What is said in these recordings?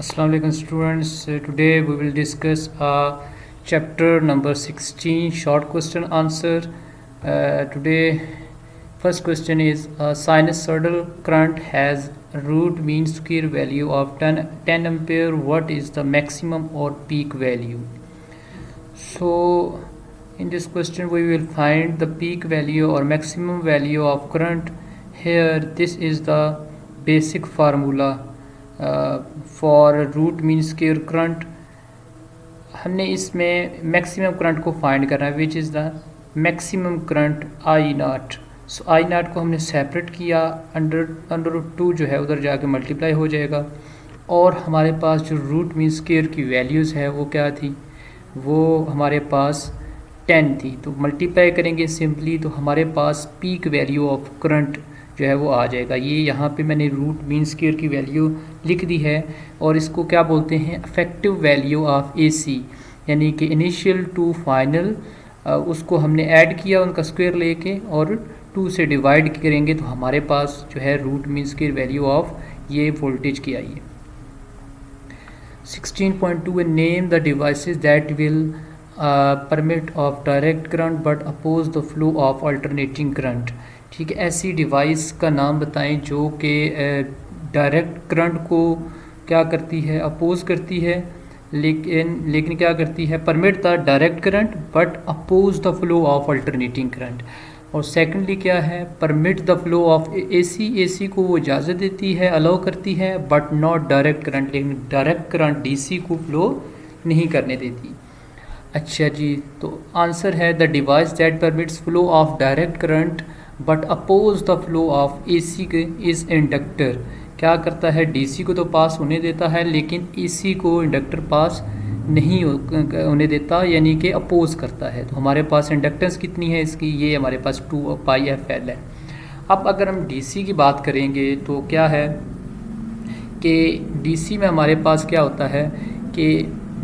Assalamu alaikum students. Today we will discuss chapter number 16 short question answer. Today first question is sinusoidal current has root mean square value of 10 ampere. What is the maximum or peak value? So in this question we will find the peak value or maximum value of current. Here this is the basic formula for root mean square current. हमने इसमें maximum current को find करना है which is the maximum current I naught. So I naught को हमने separate किया, under 2 जो है उधर जाके मल्टीप्लाई हो जाएगा और हमारे पास जो रूट मीन स्क्वायर की वैल्यूज़ है वो क्या थी, वो हमारे पास 10 थी. तो मल्टीप्लाई करेंगे सिंपली तो हमारे पास पीक वैल्यू ऑफ करंट जो है वो आ जाएगा. ये यहाँ पे मैंने रूट मीन स्क्वायर की वैल्यू लिख दी है और इसको क्या बोलते हैं, इफेक्टिव वैल्यू ऑफ एसी, यानी कि इनिशियल टू फाइनल. उसको हमने ऐड किया उनका स्क्वायर लेके और 2 से डिवाइड करेंगे तो हमारे पास जो है root mean square value of ये वोल्टेज की आई है. 16.2 name the devices that will permit of direct current but oppose the flow of alternating current. ठीक है, ऐसी डिवाइस का नाम बताएं जो कि डायरेक्ट करंट को क्या करती है, अपोज करती है, लेकिन क्या करती है, permit the direct current but oppose the flow of alternating current. और सेकेंडली क्या है, permit the flow of AC. AC को वो इजाज़त देती है, अलाउ करती है, बट नॉट डायरेक्ट करंट, लेकिन डायरेक्ट करंट डीसी को फ्लो नहीं करने देती. अच्छा जी, तो आंसर है the device that permits flow of direct current but oppose the flow of AC is inductor. क्या करता है, डीसी को तो पास होने देता है लेकिन एसी को इंडक्टर पास नहीं होने देता, यानी कि अपोज करता है. तो हमारे पास इंडक्टेंस कितनी है इसकी, ये हमारे पास 2πfl है. अब अगर हम डीसी की बात करेंगे तो क्या है कि डीसी में हमारे पास क्या होता है कि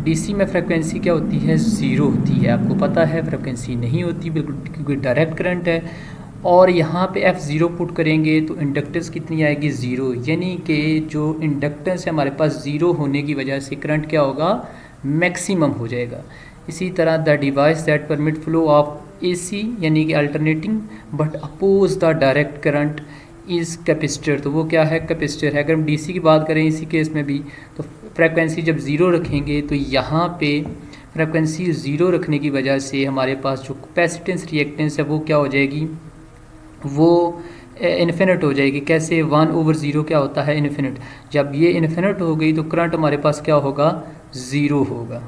डीसी में फ्रिक्वेंसी क्या होती है, ज़ीरो होती है. आपको पता है फ्रिक्वेंसी नहीं होती बिल्कुल, क्योंकि डायरेक्ट करंट है. और यहाँ पे F0 पुट करेंगे तो इंडक्टेंस कितनी आएगी, ज़ीरो. यानी कि जो इंडक्टेंस है हमारे पास ज़ीरो होने की वजह से करंट क्या होगा, मैक्सिमम हो जाएगा. इसी तरह the device that permit flow of AC यानी कि alternating but oppose the direct current is capacitor. तो वो क्या है, कैपेसिटर है. अगर हम डीसी की बात करें इसी केस में भी तो फ्रिक्वेंसी जब ज़ीरो रखेंगे तो यहाँ पे फ्रिक्वेंसी ज़ीरो रखने की वजह से हमारे पास जो कैपेसिटेंस रिएक्टेंस है वो क्या हो जाएगी, वो इन्फिनिट हो जाएगी. कैसे, 1/0 क्या होता है, इन्फिनिट. जब ये इन्फिनिट हो गई तो करंट हमारे पास क्या होगा, ज़ीरो होगा.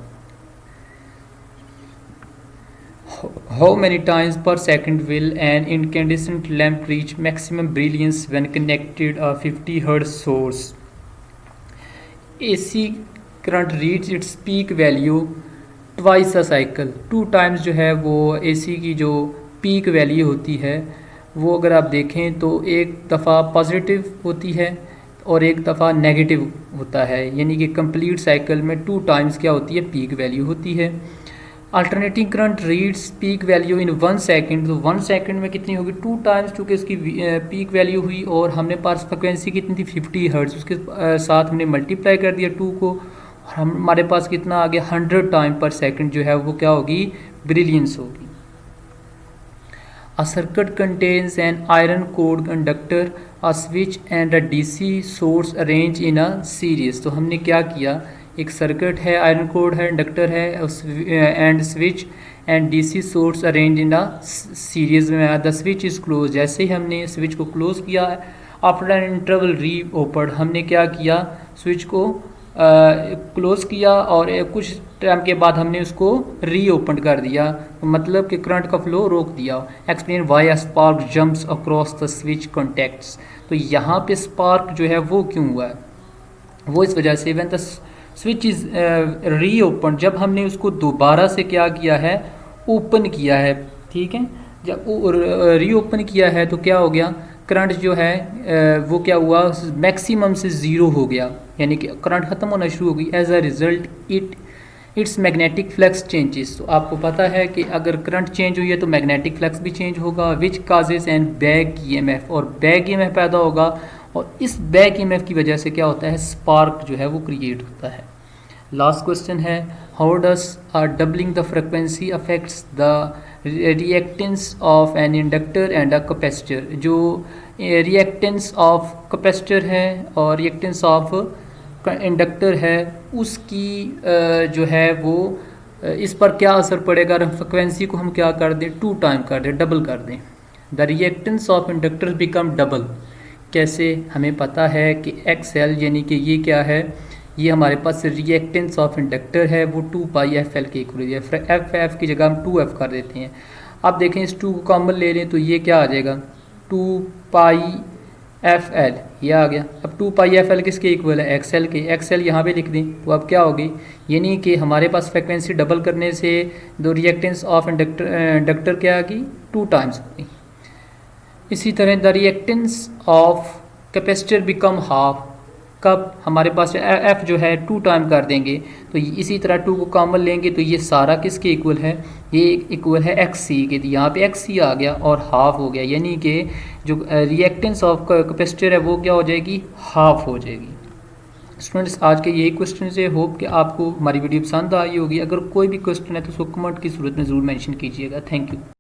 हाउ मैनी टाइम्स पर second will an incandescent lamp reach maximum brilliance when connected a 50 hertz source. AC current reach its peak value twice a cycle. 2 times जो है वो एसी की जो पीक वैल्यू होती है वो अगर आप देखें तो एक दफ़ा पॉजिटिव होती है और एक दफ़ा नेगेटिव होता है, यानी कि कंप्लीट साइकिल में 2 टाइम्स क्या होती है, पीक वैल्यू होती है. Alternating current reads peak value in 1 second. तो 1 सेकंड में कितनी होगी, 2 टाइम्स, चूँकि उसकी पीक वैल्यू हुई और हमने पास फ्रिक्वेंसी कितनी थी, 50 हर्ट्ज. उसके साथ हमने मल्टीप्लाई कर दिया 2 को और हमारे पास कितना आ गया, 100 टाइम पर सेकंड जो है वो क्या होगी, ब्रिलियंस होगी. A circuit contains an iron core conductor, a switch and a DC source arranged in a series. तो हमने क्या किया, एक सर्किट है, आयरन कोड है, इंडक्टर है and switch and DC source arrange in a series में. The switch is close. जैसे ही हमने स्विच को क्लोज किया, after an interval reopen, हमने क्या किया, स्विच को क्लोज किया और कुछ टाइम के बाद हमने उसको री ओपन कर दिया, मतलब कि करंट का फ्लो रोक दिया. Explain why a spark jumps across the switch contacts. तो यहाँ पे स्पार्क जो है वो क्यों हुआ है, वो इस वजह से व्हेन द स्विच इज़ री ओपन, जब हमने उसको दोबारा से क्या किया है, ओपन किया है. ठीक है, जब री ओपन किया है तो क्या हो गया, करंट जो है वो क्या हुआ, मैक्सिमम से ज़ीरो हो गया, यानी कि करंट ख़त्म होना शुरू हो गई. As a result its magnetic flux changes. तो आपको पता है कि अगर करंट चेंज हुई है तो मैग्नेटिक फ्लक्स भी चेंज होगा, विच काजेज एंड बैक ईएमएफ, और बैक ईएमएफ पैदा होगा और इस बैक ईएमएफ की वजह से क्या होता है, स्पार्क जो है वो क्रिएट होता है। लास्ट क्वेश्चन है, how does doubling the frequency affects the reactance of an inductor and a capacitor. जो रिएक्टेंस ऑफ कैपेसिटर है और रिएक्टेंस ऑफ इंडक्टर है उसकी जो है वो इस पर क्या असर पड़ेगा अगर फ्रिक्वेंसी को हम क्या कर दें, 2 टाइम कर दें, डबल कर दें। The reactance of inductor become double. कैसे, हमें पता है कि XL यानी कि ये क्या है, ये हमारे पास रिएक्टेंस ऑफ इंडक्टर है वो 2πfl के इक्वल है। FF की जगह हम 2F कर देते हैं। अब देखें इस 2 को कॉमन ले लें तो ये क्या आ जाएगा, 2πfl, ये आ गया। अब 2πfl किसके इक्वल है, XL के। XL यहाँ पे लिख दें तो अब क्या होगी, यानी कि हमारे पास फ्रिक्वेंसी डबल करने से दो रिएक्टेंस ऑफ इंडक्टर क्या आ गई, 2 टाइम्स होगी। इसी तरह the reactance of capacitor become half. कब हमारे पास F जो है 2 टाइम कर देंगे तो इसी तरह 2 को कॉमन लेंगे तो ये सारा किसके इक्वल है, ये इक्वल है XC के। तो यहाँ पे XC आ गया और हाफ हो गया, यानी कि जो रिएक्टेंस ऑफ कैपेसिटर है वो क्या हो जाएगी, हाफ हो जाएगी। स्टूडेंट्स आज के यही क्वेश्चन से, होप कि आपको हमारी वीडियो पसंद आई होगी। अगर कोई भी क्वेश्चन है तो उसको कमेंट की सूरत में ज़रूर मेंशन कीजिएगा। Thank you.